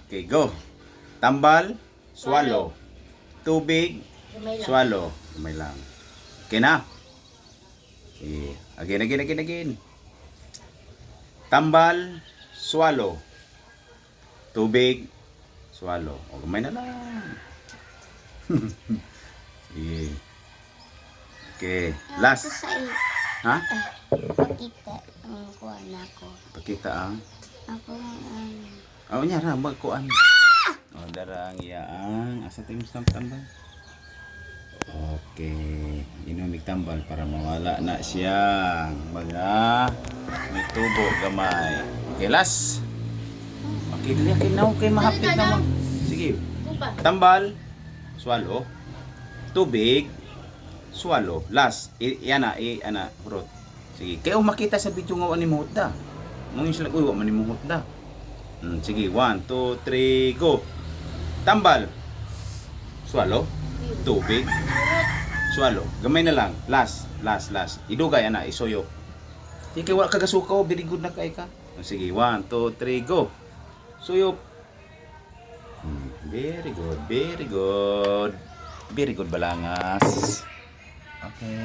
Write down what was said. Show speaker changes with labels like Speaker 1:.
Speaker 1: Okay, go. Tambal, swallow. Tubig,
Speaker 2: Gamay lang.
Speaker 1: swallow. Gamay lang. Okay na? Okay. Again. Tambal, swallow. Tubig, swallow. O, gamay na lang. Sige. Okay.
Speaker 2: Ako
Speaker 1: Last.
Speaker 2: sa
Speaker 1: Ha?
Speaker 2: pakita ang kuha na ko.
Speaker 1: Pakita ang...
Speaker 2: Ako ang
Speaker 1: Oh, nya ra magkuan. Oh, darang yaang asa tayo sa tambal. Okay, inumig tambal para mawala na siya mga may tubo gamay. Okay, last. Okay, dili kay now kay mahapit na mo. Sige.
Speaker 2: Kupa.
Speaker 1: Tambal, swallow. Tubig, swallow. Last, yan na, ana, hurot. Sige, kayo makita sa video nga ani muhot da. Mong sila uy, wa man ni muhot da. Sige, 1, 2, 3, go. Tambal. Swallow. Tubig. Swallow. Gamay na lang. Last. Idugay ana, isoyo. Sige, wala ka gasukaw, very good na kay ka. Sige, 1, 2, 3, go. Suyop. Very good. Very good balangas. Okay.